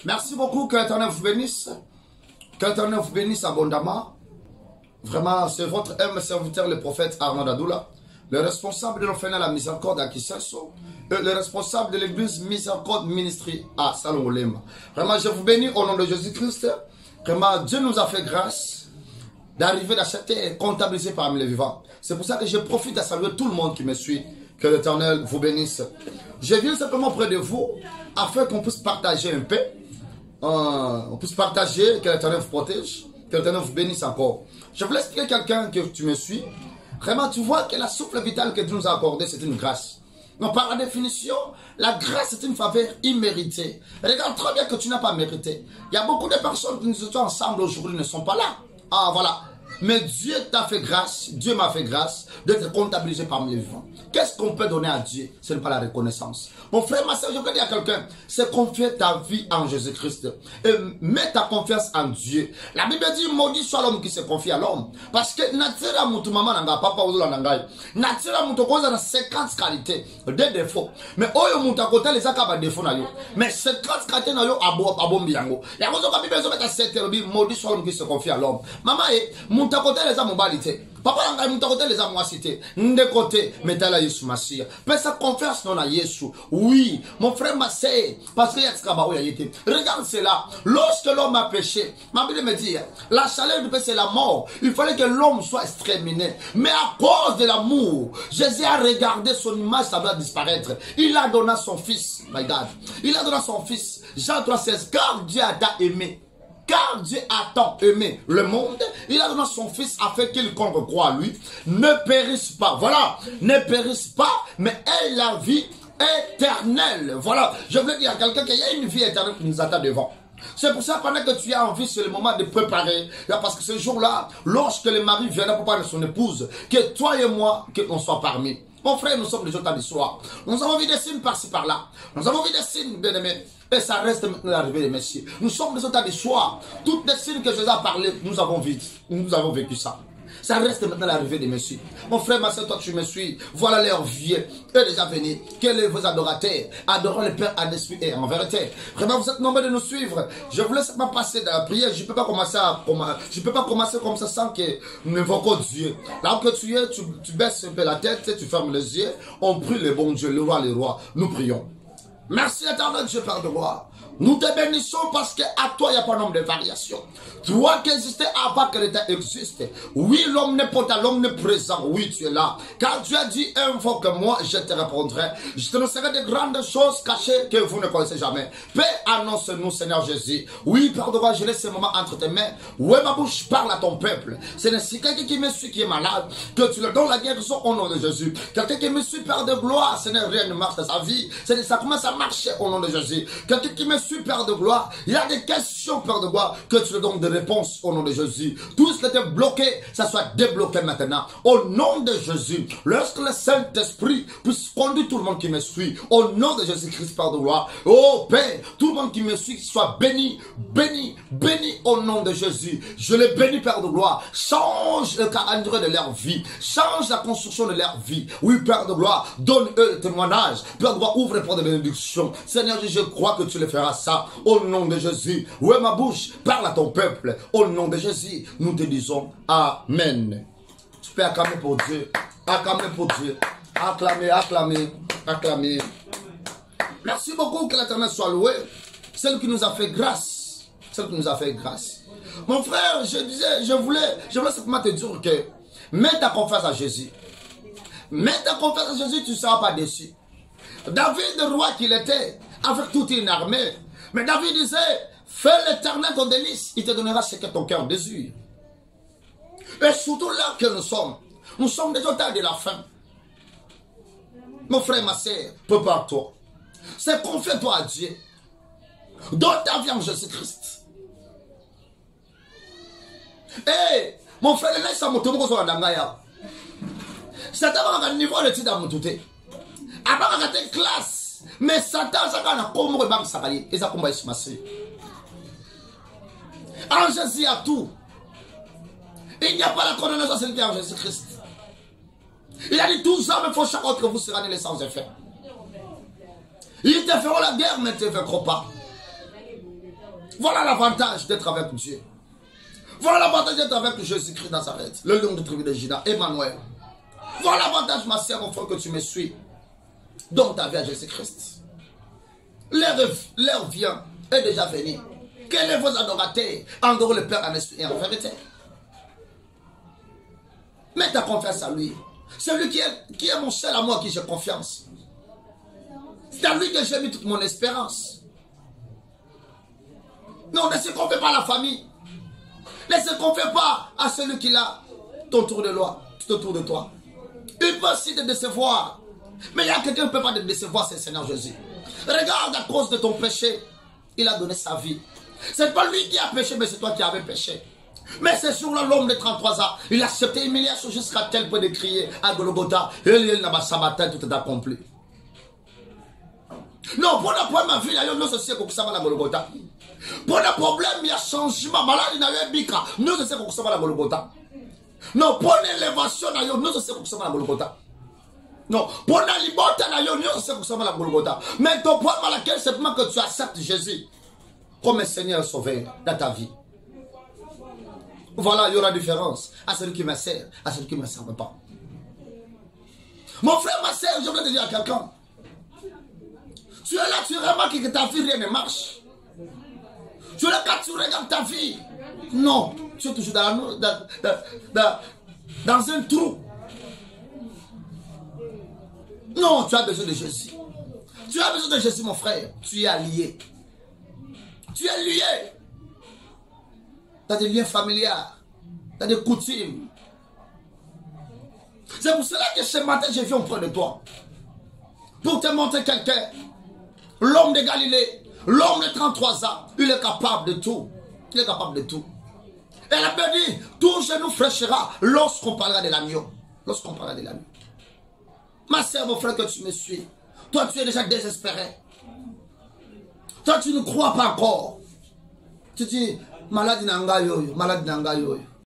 Merci beaucoup, que l'Éternel vous bénisse. Que l'Éternel vous bénisse abondamment. Vraiment, c'est votre humble serviteur, le prophète Arnaud Dadoula, le responsable de l'Orphelinat La Miséricorde à Kisasso, et le responsable de l'église Miséricorde Ministry à Salongolema. Vraiment, je vous bénis au nom de Jésus-Christ. Vraiment, Dieu nous a fait grâce d'arriver dans cette terre comptabilisée parmi les vivants. C'est pour ça que je profite à saluer tout le monde qui me suit. Que l'Éternel vous bénisse. Je viens simplement près de vous afin qu'on puisse partager un peu. On puisse partager, que l'Éternel vous protège, que l'Éternel vous bénisse encore. Je voulais expliquer à quelqu'un que tu me suis. Vraiment, tu vois que la souffle vitale que Dieu nous a accordée, c'est une grâce. Donc, par la définition, la grâce est une faveur imméritée. Regarde très bien que tu n'as pas mérité. Il y a beaucoup de personnes qui nous sont ensemble aujourd'hui ne sont pas là. Ah, voilà. Mais Dieu t'a fait grâce, Dieu m'a fait grâce d'être comptabilisé parmi les vivants. Qu'est-ce qu'on peut donner à Dieu? Ce n'est pas la reconnaissance. Mon frère, ma soeur, je veux dire à quelqu'un, c'est confier ta vie en Jésus-Christ. Et mets ta confiance en Dieu. La Bible dit, maudit soit l'homme qui se confie à l'homme. Parce que, natira mutu maman nanga, papa ou nanga, natira mutu koza na 50 qualités, des défauts. Mais oyo mutu akote les akaba défauts na yo. Mais 50 qualités na yo abombi yango. Yango zoka Bible zo meta 7 elobi, maudit soit l'homme qui se confie à l'homme. Maman mutu akote les amobalité. Papa nanga mutu akote les amoacité. Nde kote, metala Yesu Masia. Mais sa confiance non à Yesu. Oui, mon frère m'a fait, parce qu'il y a ce qu'il a été. Regarde cela. Lorsque l'homme a péché, ma Bible me dit, la chaleur du péché c'est la mort. Il fallait que l'homme soit exterminé. Mais à cause de l'amour, Jésus a regardé son image, ça doit disparaître. Il a donné son fils. My God. Il a donné son fils. Jean 3,16. Car Dieu a tant aimé. Car Dieu a tant aimé le monde, il a donné son fils afin qu'il croit à lui, ne périsse pas. Voilà, ne périsse pas, mais ait la vie éternelle. Voilà, je voulais dire à quelqu'un qu'il y a une vie éternelle qui nous attend devant. C'est pour ça pendant que tu as envie, c'est le moment de préparer. Parce que ce jour-là, lorsque le mari viendra pour parler de son épouse, que toi et moi, qu'on soit parmi. Mon frère, nous sommes des gens du soir. Nous avons vu des signes par-ci par-là. Nous avons vu des signes, bien aimés. Et ça reste maintenant l'arrivée des messieurs. Nous sommes des gens du soir. Toutes les signes que Jésus a parlé, nous avons vécu ça. Ça reste maintenant l'arrivée des messieurs. Mon frère, ma soeur, toi tu me suis. Voilà leur vie est déjà venue. Quels sont vos adorateurs? Adorons le Père en esprit et en vérité. Vraiment, vous êtes nombreux de nous suivre. Je vous laisse pas passer dans la prière. Je ne peux pas commencer comme ça sans que nous invoquons Dieu. Là où tu es, tu baisses un peu la tête, tu fermes les yeux. On prie le bon Dieu, le roi, les rois. Nous prions. Merci éternel Dieu Père de gloire. Nous te bénissons parce qu'à toi il n'y a pas nombre de variations. Toi qui existais avant que l'État existe. Oui, l'omnipotent, l'omniprésent, oui, tu es là. Car tu as dit, invoque-moi, je te répondrai. Je te annoncerai de grandes choses cachées que vous ne connaissez jamais. Paix, annonce-nous, Seigneur Jésus. Oui, Père de gloire, je laisse ce moment entre tes mains. Ouais, ma bouche parle à ton peuple. C'est ainsi quelqu'un qui me suit, qui est malade, que tu le donnes la guérison au nom de Jésus. Quelqu'un qui me suit, Père de gloire, Seigneur, rien ne marche dans sa vie. Ça commence à marcher au nom de Jésus. Quelqu'un qui me suit, Père de gloire, il y a des questions, Père de gloire, que tu le donnes des réponses au nom de Jésus. Tout ce qui était bloqué, ça soit débloqué maintenant. Au nom de Jésus, lorsque le Saint-Esprit puisse conduire tout le monde qui me suit, au nom de Jésus-Christ, Père de gloire, oh Père, tout le monde qui me suit, soit béni, béni, béni au nom de Jésus. Je les bénis, Père de gloire. Change le calendrier de leur vie, change la construction de leur vie. Oui, Père de gloire, donne-eux le témoignage. Père de gloire, ouvre les portes de bénédiction. Seigneur, je crois que tu le feras ça. Au nom de Jésus. Ouais, ma bouche, parle à ton peuple. Au nom de Jésus, nous te disons Amen. Tu peux acclamer pour Dieu. Acclamer pour Dieu. Acclamer, acclamer, acclamer. Merci beaucoup, que l'Éternel soit loué. Celle qui nous a fait grâce. Celle qui nous a fait grâce. Mon frère, je voulais simplement te dire que mets ta confiance à Jésus. Mets ta confiance à Jésus, tu ne seras pas déçu. David, le roi qu'il était, avec toute une armée. Mais David disait, fais l'Éternel ton délice, il te donnera ce que ton cœur désire. Et surtout là que nous sommes déjà au temps de la fin. Mon frère, ma soeur, prépare-toi. C'est confie-toi à Dieu. Donne ta vie en Jésus-Christ. Et mon frère, là, ça m'a tombé sur la dangaya. C'est d'abord un niveau de titre à mon touté. Avant une classe. Mais Satan, ça a comme le banque salarié. Et ça combat se passer. En Jésus a tout. Il n'y a pas la condamnation, c'est en Jésus-Christ. Il a dit tous hommes, il faut chaque autre que vous serez nés sans effet. Ils te feront la guerre, mais ils ne te feront pas. Voilà l'avantage d'être avec Dieu. Voilà l'avantage d'être avec Jésus-Christ Nazareth, le lion de tribu de Juda, Emmanuel. Voilà l'avantage, ma sœur, mon frère, que tu me suis. Donne ta vie à Jésus-Christ. L'heure vient, est déjà venue. Quel est vos adorateurs? Adorez le Père en esprit et en vérité. Mets ta confiance à lui. C'est lui qui est mon seul amour, à qui j'ai confiance. C'est à lui que j'ai mis toute mon espérance. Non, ne se confie pas à la famille. Ne se confie pas à celui qui a ton tour de loi, tout autour de toi. Il peut aussi te décevoir. Mais il y a quelqu'un qui ne peut pas te décevoir, c'est le Seigneur Jésus. Regarde, à cause de ton péché, il a donné sa vie. Ce n'est pas lui qui a péché, mais c'est toi qui avais péché. Mais ce jour-là, l'homme de 33 ans, il a accepté l'humiliation jusqu'à tel point de crier à Golgotha. Il n'a pas sabaté, tout est accompli. Non, pour ne pas ma vie, nous aussi, qu'on s'en va à Golgotha. Pour le problème, il y a changement. Malade, il y a eu bika. Nous aussi, qu'on s'en va à Golgotha. Non, pour l'élévation, nous aussi, qu'on s'en va à Golgotha. Non, pour la liberté, nous aussi, qu'on s'en va à Golgotha. Mais ton problème à laquelle c'est simplement que tu acceptes Jésus comme Seigneur sauveur dans ta vie. Voilà, il y aura différence à celui qui me sert, à celui qui ne me sert pas. Mon frère, ma sœur, je voulais te dire à quelqu'un. Tu es là, tu remarques que ta vie, rien ne marche. Tu es là quand tu regardes ta vie. Non, tu es toujours dans un trou. Non, tu as besoin de Jésus. Tu as besoin de Jésus, mon frère. Tu es allié. Tu es lié. Tu as des liens familiaux. Tu as des coutumes. C'est pour cela que ce matin, je viens auprès de toi. Pour te montrer quelqu'un. L'homme de Galilée. L'homme de 33 ans. Il est capable de tout. Il est capable de tout. Elle a bien dit, tout genou fléchira lorsqu'on parlera de l'agneau. Lorsqu'on parlera de l'agneau. Ma soeur, mon frère, que tu me suis. Toi, tu es déjà désespéré. Toi, tu ne crois pas encore. Tu dis, malade n'anga yoyo, malade n'anga yoyo.